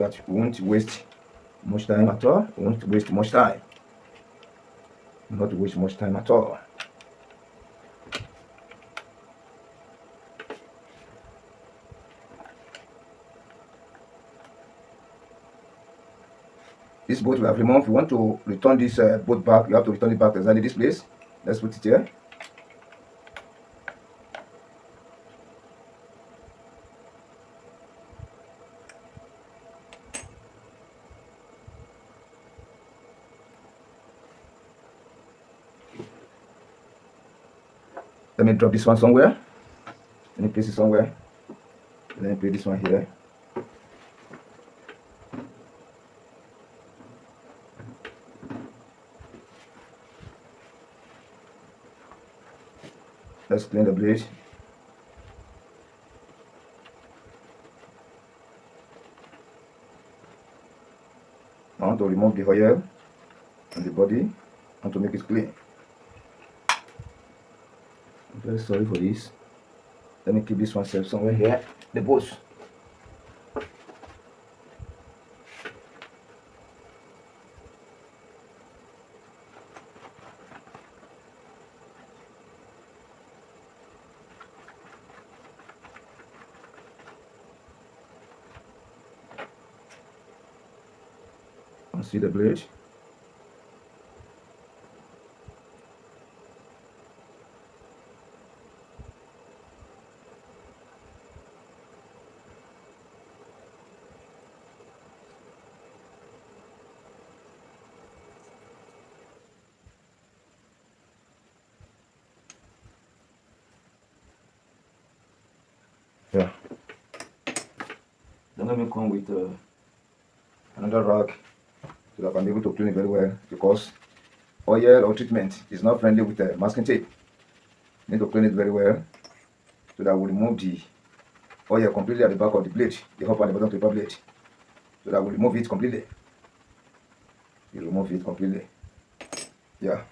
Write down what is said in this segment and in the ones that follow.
that we won't waste much time at all. We won't waste much time. Not waste much time at all. This bolt we have removed. If you want to return this bolt back, you have to return it back exactly this place. Let's put it here. Let me drop this one somewhere. Let me place it somewhere. Let me put this one here. Let's clean the blade. I want to remove the oil and the body. I want to make it clean. I'm very sorry for this. Let me keep this one safe somewhere here. The bolts. See the blade. Yeah. Then let me come with another rag so that I can be able to clean it very well, because oil or treatment is not friendly with masking tape. You need to clean it very well so that we remove the oil completely at the back of the blade, the top and the bottom paper blade, so that we remove it completely. You remove it completely. Yeah.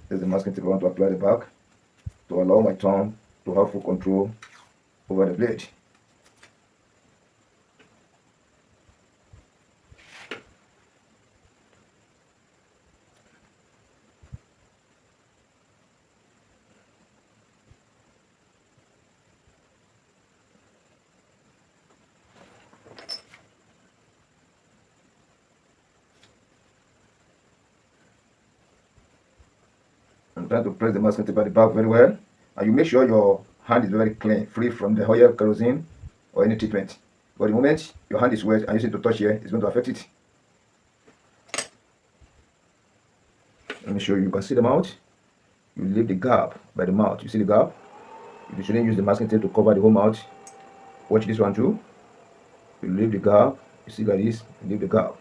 There's the masking tape I want to apply at the back to allow my thumb to have full control over the blade. I'm trying to press the masking tape at the back very well, and you make sure your hand is very clean, free from the oil, kerosene, or any treatment. But the moment your hand is wet and you need to touch here, it's going to affect it. Let me show you. You can see the mouth. You leave the gap by the mouth. You see the gap? You shouldn't use the masking tape to cover the whole mouth. Watch this one too. You leave the gap. You see like this. You leave the gap.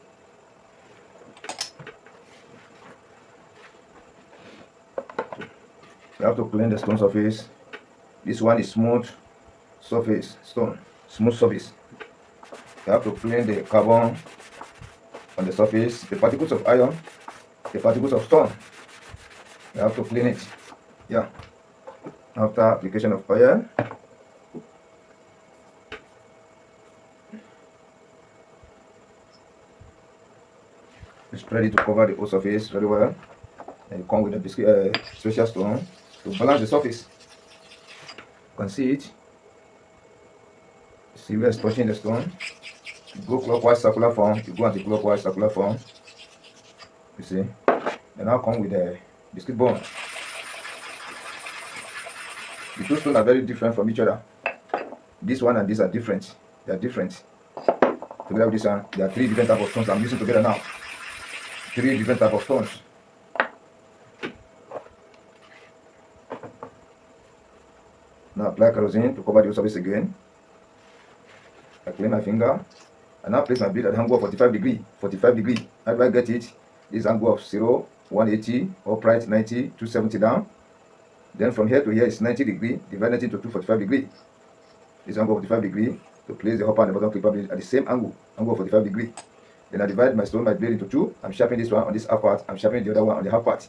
You have to clean the stone surface. This one is smooth surface stone, smooth surface. You have to clean the carbon on the surface, the particles of iron, the particles of stone. You have to clean it. Yeah. After application of oil, it's ready to cover the whole surface very well. And you come with a special stone to balance the surface. You can see it. See where it's touching the stone. You go clockwise circular form, you go anti-clockwise circular form. You see. And now come with the biscuit bone. The two stones are very different from each other. This one and this are different. They are different. Together with this one, there are three different types of stones I'm using together now. Three different types of stones. Now apply kerosene to cover the surface again. I clean my finger. I now place my blade at the angle of 45 degree. 45 degree. How do I get it? This angle of 0, 180, upright 90, 270 down. Then from here to here is 90 degree. Divide 90 into 245 degree. This angle of 45 degree to place the upper and the bottom clipper blade at the same angle of 45 degree. Then I divide my blade into two. I'm sharpening this one on this half part. I'm sharpening the other one on the half part.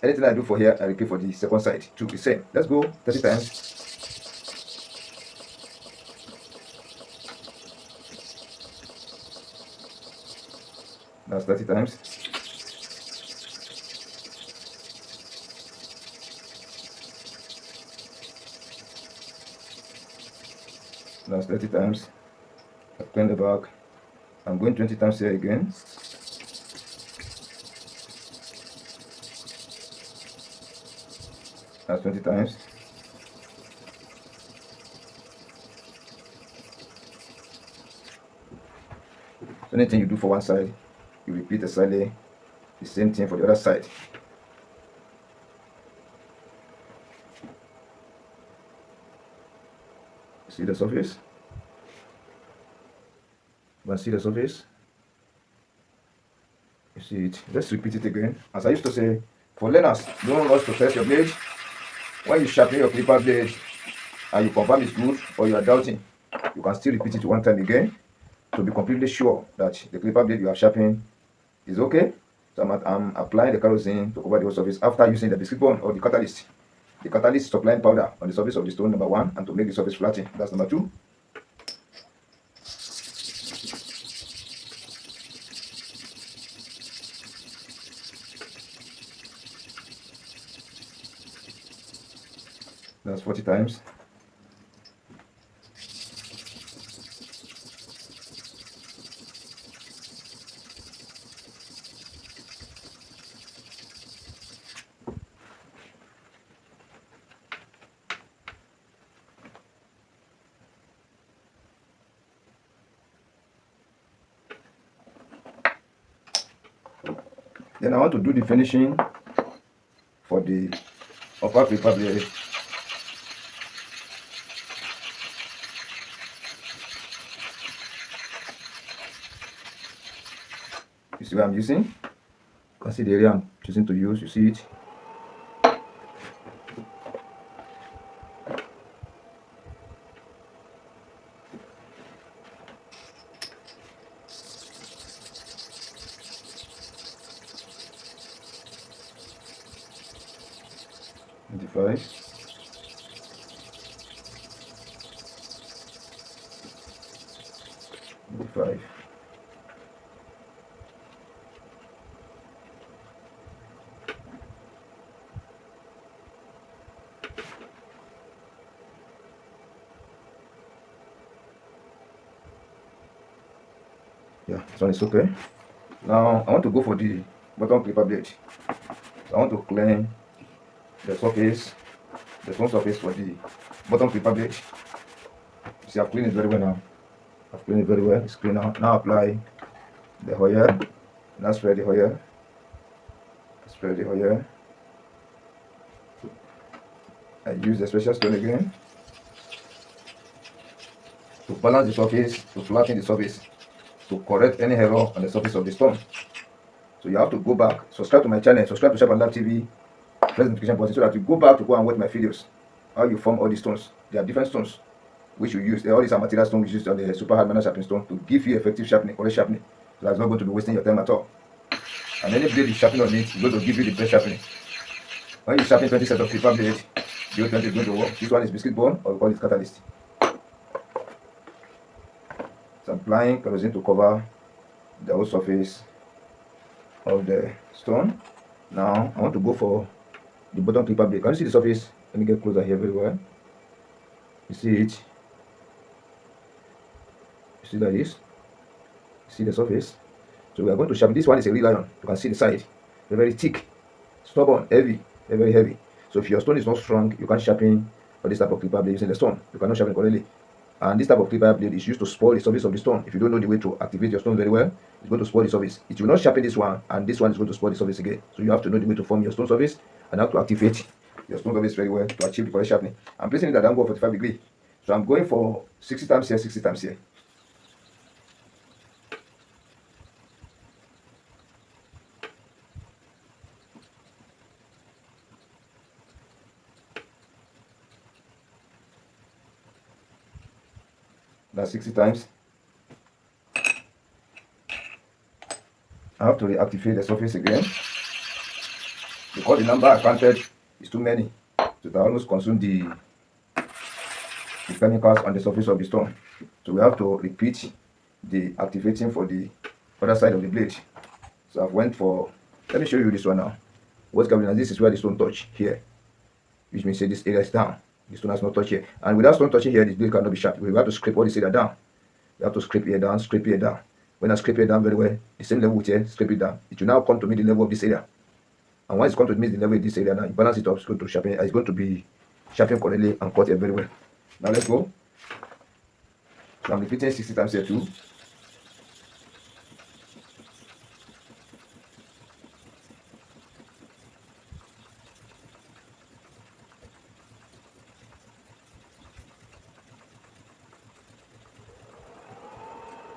Anything I do for here, I repeat for the second side too. The same. Let's go 30 times. That's 30 times. That's 30 times. I clean the back. I'm going 20 times here again. That's 20 times. So anything you do for one side, you repeat exactly the same thing for the other side. See the surface? You can see the surface? You see it? Let's repeat it again. As I used to say, for learners, don't rush to test your blade. When you sharpen your clipper blade and you confirm it's good or you are doubting, you can still repeat it one time again to be completely sure that the clipper blade you have sharpened is okay. So I'm applying the kerosene to cover the whole surface after using the biscuit bond or the catalyst. The catalyst is applying powder on the surface of the stone, number 1, and to make the surface flatten. That's number 2. That's 40 times. Then I want to do the finishing for the upper clipper blade. You see what I'm using? You can see the area I'm choosing to use. You see it? Five. Yeah, this one is okay. Now I want to go for the bottom clipper blade. So I want to clean the surface, the stone surface for the bottom clipper blade. You see, I've cleaned it very well now. I've cleaned it very well. It's clean now. Now apply the oil. Now spread the oil. Spread the oil. I use the special stone again to balance the surface, to flatten the surface, to correct any error on the surface of the stone. So you have to go back, subscribe to my channel, subscribe to SHARPEN TV, press the notification button so that you go back to go and watch my videos. How you form all these stones. There are different stones which you use. All these are material stones we use on the super hard manual sharpening stone to give you effective sharpening, correct sharpening. So that's not going to be wasting your time at all. And any blade you sharpen on it is going to give you the best sharpening. When you sharpen 20 sets of clipper blade, the 20 is going to work. This one is biscuit bone, or we call it catalyst. So I'm applying kerosene to cover the whole surface of the stone. Now I want to go for the bottom clipper blade. Can you see the surface? Let me get closer here very well. You see it? You see that is? You see the surface? So we are going to sharpen. This one is a real iron. You can see the side. They're very thick, stubborn, heavy. They're very heavy. So if your stone is not strong, you can't sharpen for this type of clipper blade using the stone. You cannot sharpen correctly. And this type of clipper blade is used to spoil the surface of the stone. If you don't know the way to activate your stone very well, it's going to spoil the surface. It will not sharpen this one, and this one is going to spoil the surface again. So you have to know the way to form your stone surface and how to activate your stone surface very well to achieve the correct sharpening. I'm placing it at an angle of 45 degrees. So I'm going for 60 times here, 60 times here. That's 60 times. I have to reactivate the surface again because the number I counted is too many. So that almost consume the chemicals on the surface of the stone. So we have to repeat the activating for the other side of the blade. So I've went for, let me show you this one now. What's happening? This is where the stone touch here, which means say this area is down. The stone has not touched here, and without stone touching here, this blade cannot be sharp. We have to scrape all this area down. We have to scrape here down, scrape here down. When I scrape here down very well, the same level with here, scrape it down. It will now come to meet the level of this area. And once it's come to meet the level of this area, now you balance it up. It's going to sharpen. It's going to be sharpened correctly and cut here very well. Now let's go. So I'm repeating 60 times here too.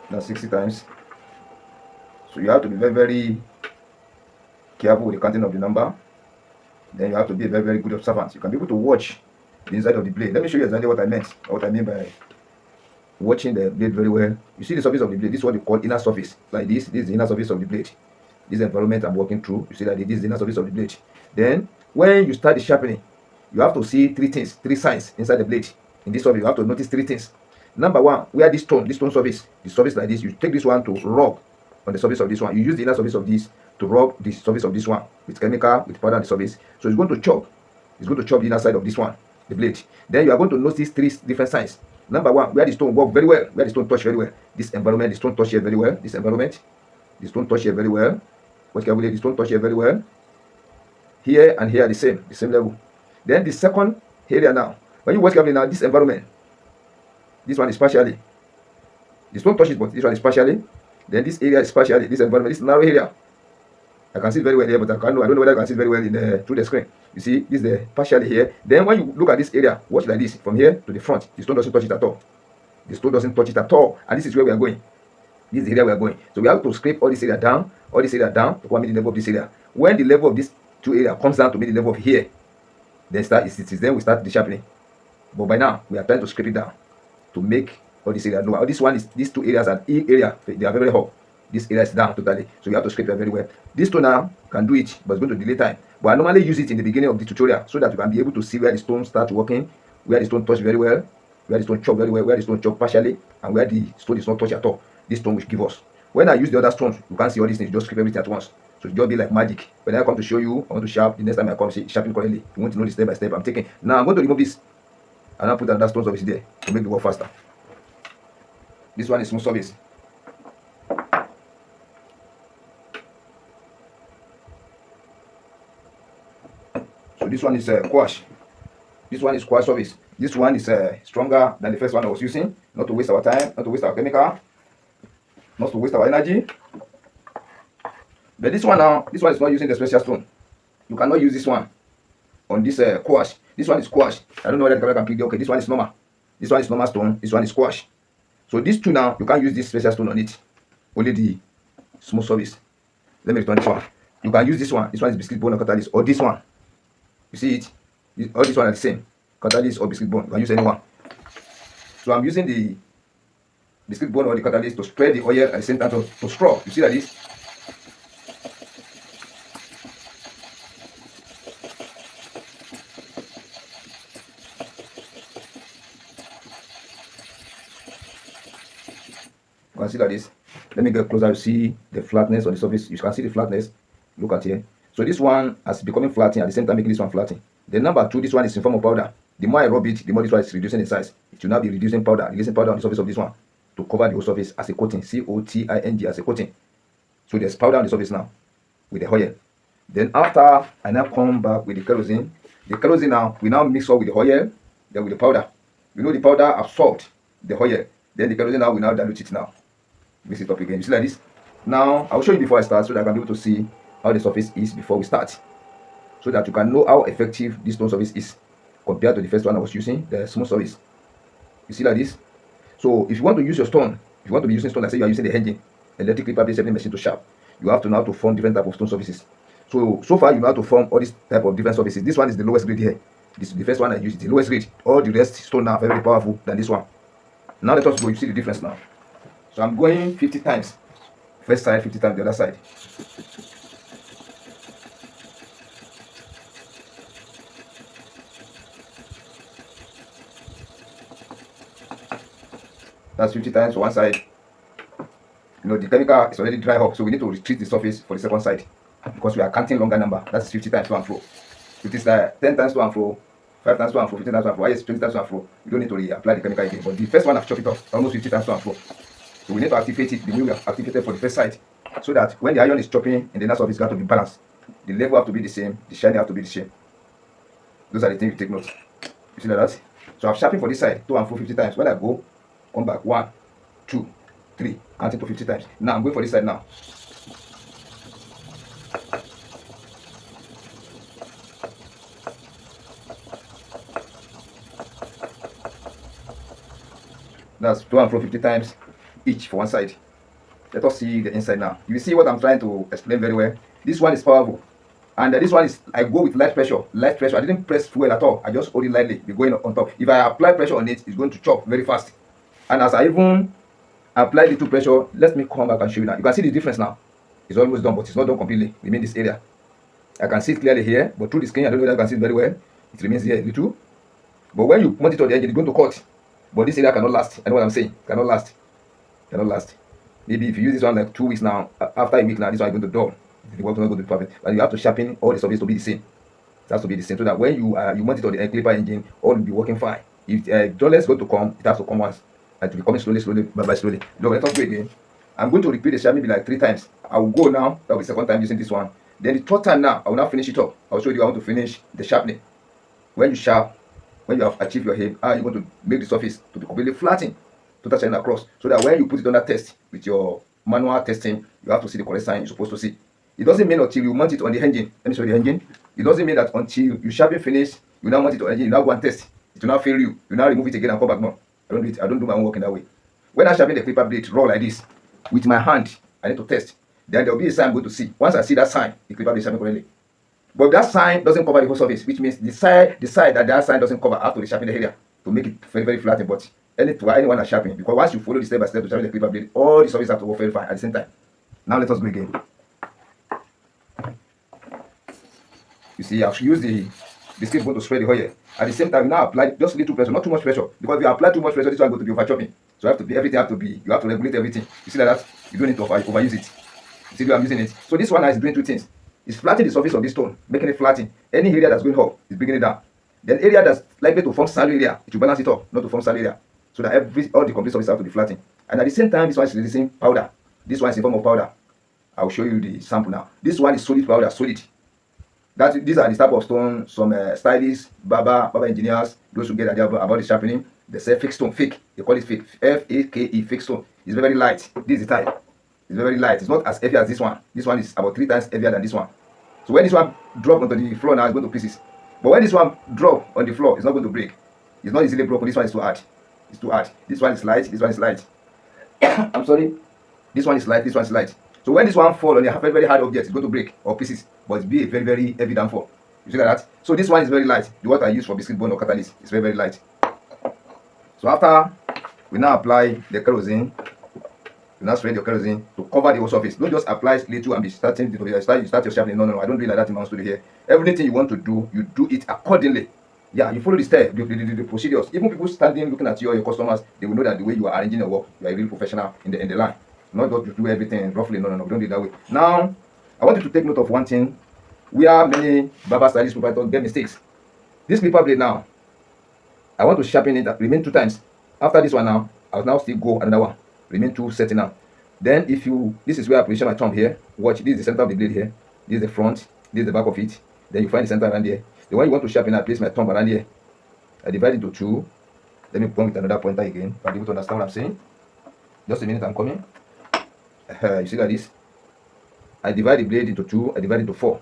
Now 60 times. So you have to be very, very careful with the counting of the number. Then you have to be a very, very good observant. You can be able to watch the inside of the blade. Let me show you exactly what I meant, what I mean by watching the blade very well. You see the surface of the blade. This is what we call inner surface. Like this is the inner surface of the blade. This environment I'm working through. You see that this is the inner surface of the blade. Then when you start the sharpening, you have to see three things, three signs inside the blade. In this surface, you have to notice three things. Number one, where this stone surface, the surface like this, you take this one to rub on the surface of this one. You use the inner surface of this to rub the surface of this one with chemical, with powder on the surface. So it's going to chop. It's going to chop the inner side of this one, the blade. Then you are going to notice three different signs. Number one, where the stone work very well, where the stone touch very well. This environment, the stone touch here very well. This environment, the stone touch here very well. What can we do? The stone touch here very well. Here and here are the same level. Then the second area now, when you watch carefully now, this environment, this one is partially. The stone touches, but this one is partially. Then this area is partially. This environment, this narrow area. I can see it very well here, but I don't know whether I can see it very well through the screen. You see, this is the partially here. Then when you look at this area, watch like this, from here to the front, the stone doesn't touch it at all. The stone doesn't touch it at all. And this is where we are going. This is the area we are going. So we have to scrape all this area down to come meet the level of this area. When the level of this two area comes down to meet the level of here, then then we start the sharpening. But by now, we are trying to scrape it down to make all this area lower. This one is, these two areas and E area, they are very hot. This area is down totally, so you have to scrape it very well. This stone now can do it, but it's going to delay time. But I normally use it in the beginning of the tutorial so that you can be able to see where the stone starts working, where the stone touch very well, where the stone chop very well, where the stone chop partially, and where the stone is not touch at all. This stone will give us. When I use the other stones, you can't see all these things, you just scrape everything at once. So it just be like magic. When I come to show you, I want to sharp, the next time I come see sharpen correctly. You want to know the step by step I'm taking. Now I'm going to remove this and I'll put another stone surface there to make the work faster. This one is smooth surface. So this one is quash. This one is quash surface. This one is stronger than the first one I was using. Not to waste our time, not to waste our chemical, not to waste our energy. But this one now, this one is not using the special stone. You cannot use this one on this quash. This one is quash. I don't know whether the camera can pick it. Okay, this one is normal. This one is normal stone. This one is quash. So these two now, you can't use this special stone on it. Only the smooth surface. Let me return this one. You can use this one. This one is biscuit bone or catalyst, or this one. You see it? All this one are the same. Catalyst or biscuit bone. You can use any one. So I'm using the biscuit bone or the catalyst to spread the oil at the same time to straw. You see like this? You can see like this. Let me get closer to see the flatness on the surface. You can see the flatness. Look at here. So this one is becoming flattened at the same time making this one flattened. Then number two, this one is in form of powder. The more I rub it, the more this one is reducing in size. It will now be reducing powder on the surface of this one to cover the whole surface as a coating. C-O-T-I-N-G, as a coating. So there's powder on the surface now with the oil. Then after I now come back with the kerosene now we now mix up with the oil, then with the powder. You know the powder absorbed the oil. Then the kerosene now we now dilute it now. Mix it up again. You see like this? Now I'll show you before I start so that I can be able to see how the surface is before we start, so that you can know how effective this stone surface is compared to the first one I was using, the smooth surface. You see like this? So if you want to use your stone, if you want to be using stone, like say you are using the engine, electric clipper based machine to sharp, you have to know how to form different type of stone surfaces. So far you know how to form all these type of different surfaces. This one is the lowest grade here. This is the first one I used, the lowest grade. All the rest stone now are very powerful than this one. Now let us go. You see the difference now. So I'm going 50 times. First side, 50 times the other side. That's 50 times one side. the chemical is already dry up, so we need to retreat the surface for the second side because we are counting longer number. That's 50 times to and fro. 50 is 10 times to and fro, 5 times to and fro, 15 times to and fro. Yes, 20 times to and fro. We don't need to reapply the chemical again. But the first one I've chopped it off almost 50 times to and fro. So we need to activate it the way we have activated for the first side, so that when the iron is chopping in the inner surface, it's got to be balanced. The level have to be the same, the shining have to be the same. Those are the things you take note. You see that? So I've sharpened for this side to and fro 50 times. When I go, come back 1, 2, 3, counting to 50 times. Now I'm going for this side now. That's to and fro 50 times each for one side. Let us see the inside now. You see what I'm trying to explain very well. This one is powerful, and this one is, I go with light pressure. Light pressure. I didn't press fuel at all. I just hold it lightly. Be going on top. If I apply pressure on it, it's going to chop very fast. And as I even apply little pressure, let me come back and show you now. You can see the difference now. It's almost done, but it's not done completely. We mean this area. I can see it clearly here, but through the screen, I don't know whether I can see it very well. It remains here a little. But when you mount it on the engine, it's going to cut. But this area cannot last. I know what I'm saying. Cannot last. Cannot last. Maybe if you use this one like 2 weeks now, after a week now, this one is going to dull. The work is not going to be perfect. But you have to sharpen all the surface to be the same. It has to be the same, so that when you mount it on the clipper engine, all will be working fine. If dullness is going to come, it has to come once. And to be coming slowly, by slowly. Now let us go again. I'm going to repeat the sharp maybe like 3 times. I will go now. That will be the second time using this one. Then the third time now, I will now finish it up. I will show you how to finish the sharpening. When you sharp, when you have achieved your aim, how you going to make the surface to be completely flattened, total shining across, so that when you put it under test with your manual testing, you have to see the correct sign you're supposed to see. It doesn't mean until you mount it on the engine. Let me show you the engine. It doesn't mean that until you sharpen finish, you now mount it on the engine, you now go and test. It will now fail you. You now remove it again and come back. No, I don't do it. I don't do my own work in that way. When I sharpen the clipper blade raw like this, with my hand, I need to test. Then there will be a sign I'm going to see. Once I see that sign, the clipper blade sharpen correctly. But if that sign doesn't cover the whole surface, which means the side that sign doesn't cover, I have to sharpen the area to make it very, very flat. But anyone that's sharpening, because once you follow the step by step to sharpen the clipper blade, all the surface have to work very fine at the same time. Now let us go again. You see, I've used the skin going to spread the whole here. At the same time, now apply just little pressure, not too much pressure. Because if you apply too much pressure, this one is going to be over chopping. So everything have to be, you have to regulate everything. You see that? You don't need to overuse it. You see the way I'm using it? So this one is doing 2 things. It's flattening the surface of this stone, making it flatten. Any area that's going up is bringing it down. Then area that's likely to form sand area, it will balance it up, not to form sand area. So that all the complete surface have to be flattened. And at the same time, this one is releasing powder. This one is in form of powder. I'll show you the sample now. This one is solid powder, solid. These are the type of stone some stylists, barber engineers, those who get an idea about the sharpening, they say fake stone, fake. They call it fake. F-A-K-E, fake stone. It's very light. This is the type. It's very light. It's not as heavy as this one. This one is about 3 times heavier than this one. So when this one drop onto the floor now, it's going to pieces. But when this one drop on the floor, it's not going to break. It's not easily broken. This one is too hard. It's too hard. This one is light. This one is light. I'm sorry. This one is light. This one is light. So when this one fall on a very, very hard object, it's going to break or pieces. But it's be a very, very heavy downfall. You see that? So this one is very light. The one I use for biscuit bone or catalyst is very, very light. So after we now apply the kerosene, you now spread your kerosene to cover the whole surface. Don't just apply little and be starting to start your sharpening. No, I don't do it like that in my studio here. Everything you want to do, you do it accordingly. Yeah, you follow the step, the procedures. Even people standing looking at you or your customers, they will know that the way you are arranging your work, you are a real professional in the line. Not just to do everything roughly. No, don't do it that way. Now, I want you to take note of one thing. Where many barber stylist proprietors get mistakes. This clipper blade now, I want to sharpen it, remain 2 times. After this one now, I'll now still go another one. Remain 2, setting now. Then this is where I position my thumb here. Watch, this is the center of the blade here. This is the front, this is the back of it. Then you find the center around here. The one you want to sharpen, I place my thumb around here. I divide it into 2. Let me point with another pointer again, for people to understand what I'm saying. Just a minute, I'm coming. You see like this. I divide the blade into 2, I divide it into 4.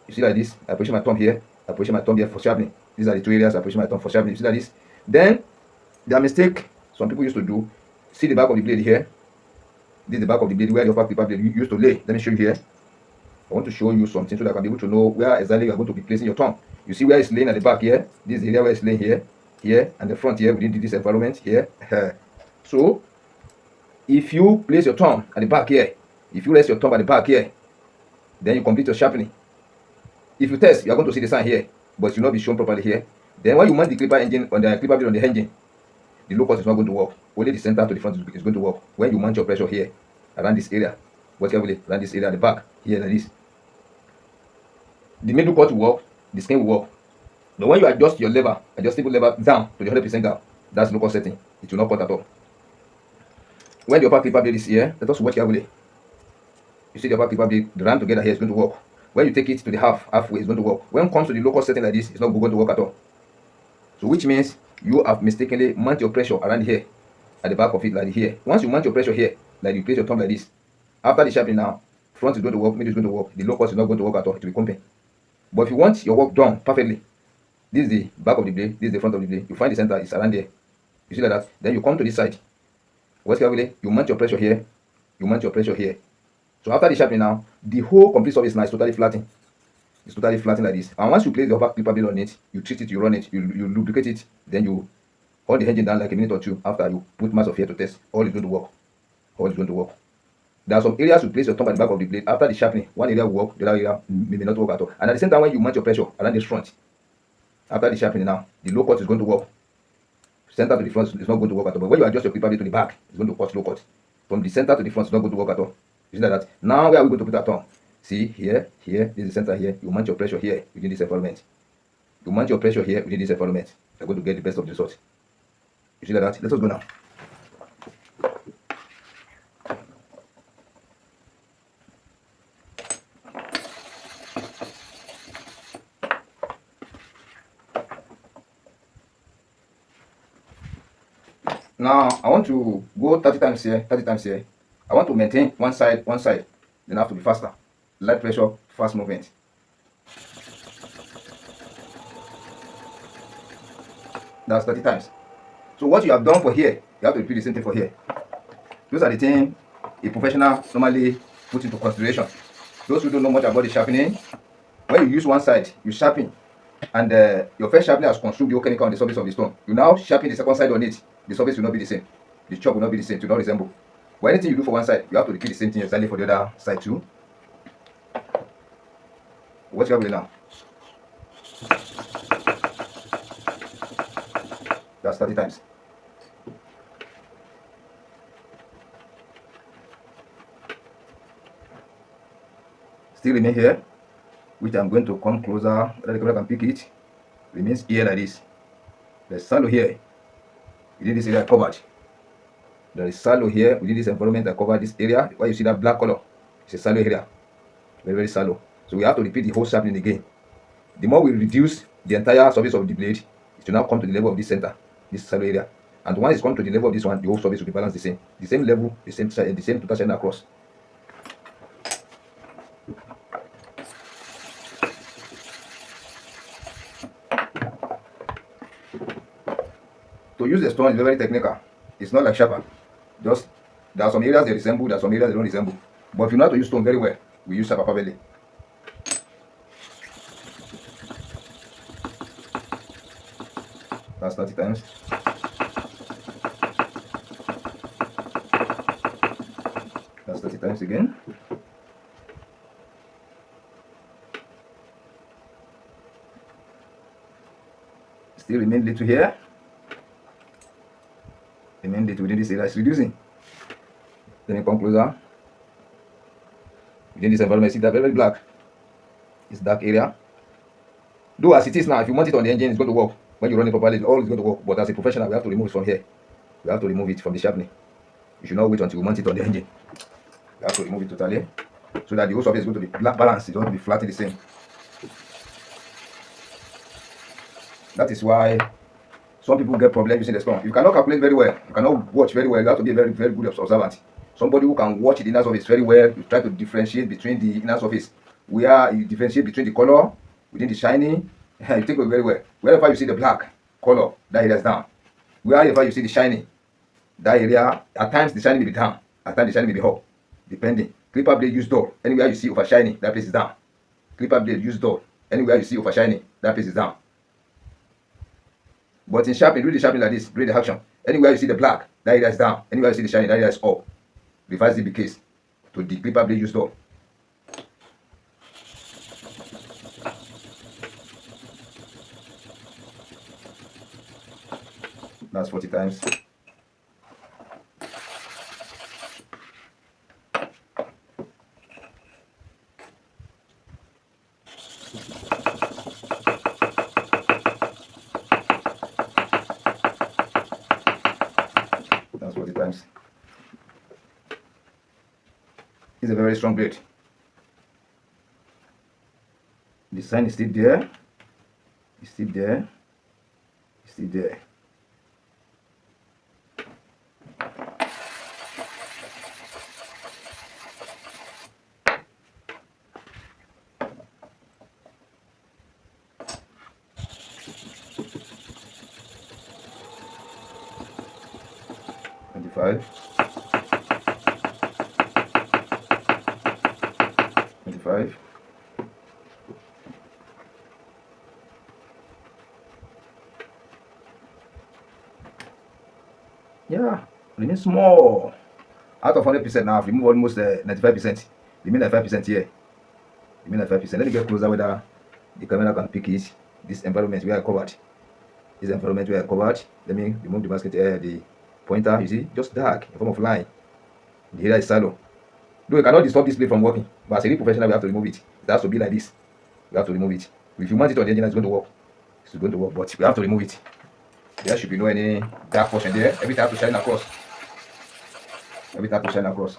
You see like this. I position my thumb here, I position my thumb here for sharpening. These are the 2 areas I position my thumb for sharpening. You see like this. Then the mistake some people used to do, see the back of the blade here. This is the back of the blade where the upper clipper blade used to lay. Let me show you here. I want to show you something so that I can be able to know where exactly you are going to be placing your thumb. You see where it's laying at the back here. This is the area where it's laying here, and the front here within this environment here. So if you place your thumb at the back here, if you rest your thumb at the back here, then you complete your sharpening. If you test, you are going to see the sign here, but it will not be shown properly here. Then when you mount the clipper engine on the clipper blade on the engine, the locus is not going to work. Only the center to the front is going to work. When you mount your pressure here, around this area, vertically around this area at the back here like this. The middle cut will work, the skin will work. But when you adjust your lever, adjustable lever down to the 100% down, that's local setting. It will not cut at all. When the upper clipper blade is here, let us watch carefully. You see the upper clipper blade, the round together here is going to work. When you take it to the halfway, it's going to work. When it comes to the local setting like this, it's not going to work at all. So which means you have mistakenly mount your pressure around here, at the back of it like here. Once you mount your pressure here, like you place your thumb like this, after the sharpening now, front is going to work, middle is going to work, the low cost is not going to work at all, it will be comping. But if you want your work done perfectly, this is the back of the blade, this is the front of the blade, you find the center is around there. You see like that? Then you come to this side. What's carefully? You mount your pressure here, you mount your pressure here. So after the sharpening now, the whole complete surface now is totally flattened. It's totally flattened like this. And once you place the upper clipper blade on it, you treat it, you run it, you lubricate it, then you hold the engine down like a minute or two after you put mass of air to test. All is going to work. All is going to work. There are some areas you place your thumb at the back of the blade. After the sharpening, one area will work, the other area may not work at all. And at the same time, when you mount your pressure around this front, after the sharpening now, the low cut is going to work. Center to the front is not going to work at all. But when you adjust your clipper blade to the back, it's going to cut low cut. From the center to the front, it's not going to work at all. You see that? Now, where are we going to put our thumb? See, here, this is the center here. You mount your pressure here within this environment. You mount your pressure here within this environment. You're going to get the best of the result. You see that? Let us go now. Now, I want to go 30 times here, 30 times here. I want to maintain one side, then I have to be faster. Light pressure, fast movement. That's 30 times. So what you have done for here, you have to repeat the same thing for here. Those are the things a professional normally puts into consideration. Those who don't know much about the sharpening, when you use one side, you sharpen, and your first sharpening has consumed the whole chemical on the surface of the stone. You now sharpen the second side on it. The surface will not be the same. The chop will not be the same. It will not resemble. But anything you do for one side, you have to repeat the same thing exactly for the other side too. Watch carefully now. That's 30 times. Still remain here, which I'm going to come closer so that the camera can pick it. Remains here like this. There's shallow here. Within this area covered. There is shallow here within this environment that covered this area. Why you see that black color? It's a shallow area. Very, very shallow. So we have to repeat the whole sharpening again. The more we reduce the entire surface of the blade, it will now come to the level of this center, this shallow area. And once it's come to the level of this one, the whole surface will be balanced the same. The same level, the same total center across. To use the stone is very technical. It's not like sharper. Just there are some areas they resemble, there are some areas they don't resemble. But if you know how to use stone very well, we use sharper perfectly. That's 30 times. That's 30 times again. Still remain little here. Remain little within this area is reducing. Then you come closer. Within this environment, see that very, very black. It's dark area. Though as it is now, if you mount it on the engine, it's going to work. When you run it properly, all is going to work. But as a professional, we have to remove it from here. We have to remove it from the sharpening. You should not wait until you mount it on the engine. We have to remove it totally, so that the whole surface is going to be balanced. It's going to be flat the same. That is why some people get problems using the stone. You cannot calculate very well. You cannot watch very well. You have to be a very, very good observant. Somebody who can watch the inner surface very well. You try to differentiate between the inner surface. Where you differentiate between the color within the shiny. You take it very well. Wherever you see the black color, that area is down. Wherever you see the shiny, that area, at times the shiny may be down. At times the shiny may be up. Depending. Clipper blade use dull. Anywhere you see over shiny, that place is down. Clipper blade use dull. Anywhere you see over shiny, that place is down. But in sharpening, do the sharpening like this, do the action. Anywhere you see the black, that area is down. Anywhere you see the shiny, that area is up. Reverse the case to the clipper blade use dull. That's 40 times. It's a very strong blade. The sign is still there. It's still there. It's still there. $25. Yeah, remain small. Out of 100% now, I've removed almost 95%. Remain 95% here. Remain 95%. Let me get closer whether the camera can pick it. This environment we are covered. This environment we are covered. Let me remove the basket, the pointer. You see, just dark in form of line. The area is shallow. Though you cannot disturb this blade from working, but as a real professional, we have to remove it. It has to be like this. We have to remove it. If you mount it on the engine, it's going to work. It's going to work, but we have to remove it. There should be no any dark portion there. Everything has to shine across. Everything has to shine across.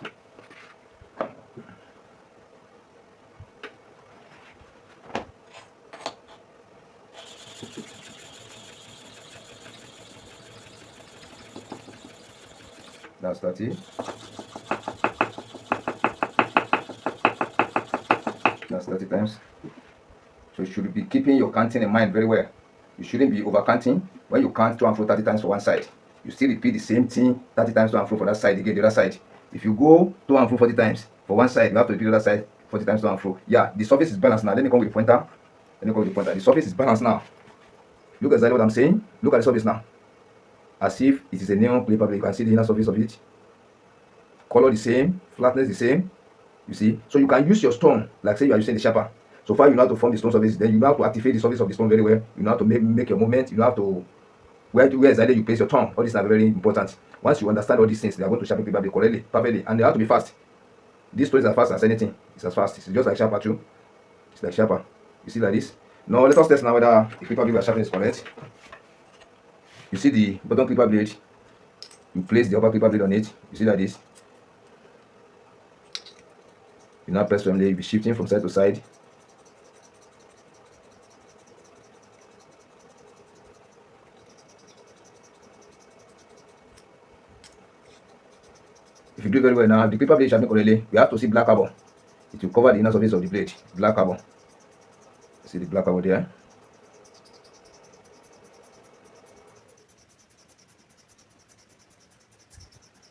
That's 30. That's 30 times. So you should be keeping your counting in mind very well. You shouldn't be over counting. When you count to and fro 30 times for one side, you still repeat the same thing 30 times to and fro for that side again, the other side. If you go to and fro 40 times for one side, you have to repeat the other side 40 times to and fro. Yeah, the surface is balanced now. Let me come with the pointer. Let me come with the pointer. The surface is balanced now. Look exactly what I'm saying. Look at the surface now. As if it is a neon paper blade. You can see the inner surface of it. Color the same, flatness the same. You see, so you can use your stone like say you are using the sharper. So far you know how to form the stone surface, then you know how to activate the surface of the stone very well. You know how to make your movement. You know how to where exactly you place your thumb. All these are very important. Once you understand all these things, they are going to sharpen paper blade correctly, perfectly, and they have to be fast. These stones are fast as anything. It's as fast. It's just like sharper too. It's like sharper. You see like this. Now let us test now whether the clipper blade we are sharpening is correct. You see the bottom clipper blade. You place the upper clipper blade on it. You see like this. You now press firmly. You'll be shifting from side to side. If you do very well now, the clipper blade sharpening correctly, we have to see black carbon. It will cover the inner surface of the blade. Black carbon. See the black carbon there.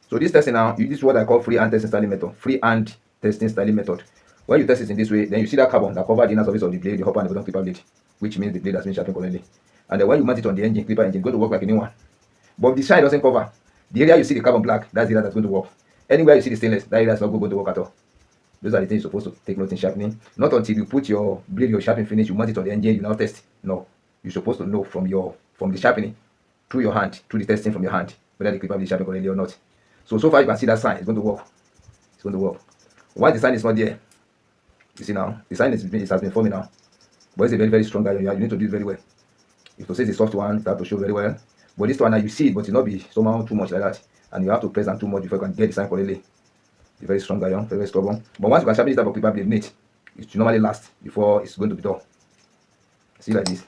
So this testing now, this is what I call freehand testing styling method. Freehand testing styling method. When you test it in this way, then you see that carbon that covers the inner surface of the blade, the upper and the bottom clipper blade, which means the blade has been sharpened correctly. And then when you mount it on the engine, clipper engine, it's going to work like a new one. But the side doesn't cover. The area you see the carbon black, that's the area that's going to work. Anywhere you see the stainless, that area is not going to work at all. Those are the things you're supposed to take note in sharpening. Not until you put your blade, your sharpening finish, you mount it on the engine, you now test. No. You're supposed to know from the sharpening, through your hand, through the testing from your hand, whether the clipper blade is sharpened correctly or not. So far you can see that sign. It's going to work. It's going to work. Why the sign is not there? You see now, the sign has been forming now. But it's a very, very strong iron. You need to do it very well. If to say it's a soft one, you have to show very well. But this one now you see it, but it will not be somehow too much like that. And you have to press down too much before you can get the sign correctly. It's a very strong iron, very, very stubborn. But once you can sharpen this type of clipper blade neat, it should normally last before it's going to be dull. See like this.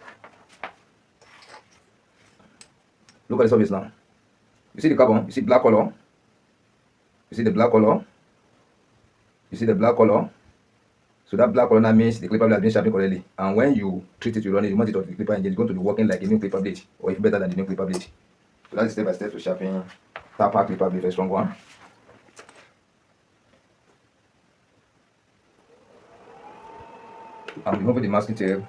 Look at the surface now. You see the carbon, you see black color. You see the black color. You see the black color. So that black color now means the clipper blade has been sharpened correctly. And when you treat it, you run it, you mount it on the clipper engine, it's going to be working like a new clipper blade, or even better than the new clipper blade. So that's step by step to sharpen tapper clipper blade, very strong one. I'm removing the masking tape.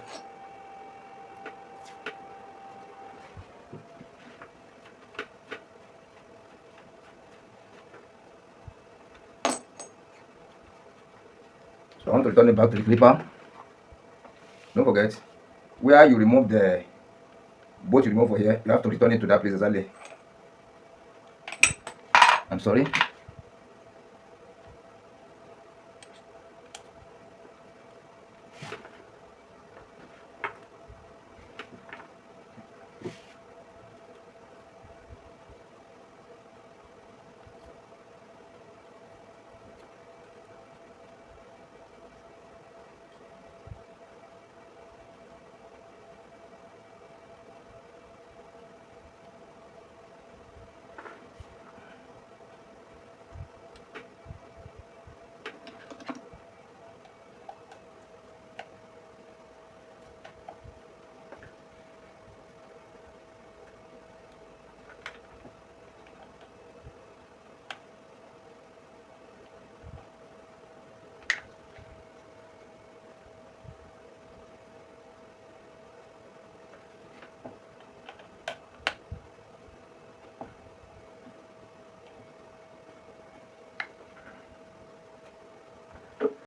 So I want to return it back to the clipper. Don't forget, where you remove the bolt you remove for here, you have to return it to that place exactly. I'm sorry.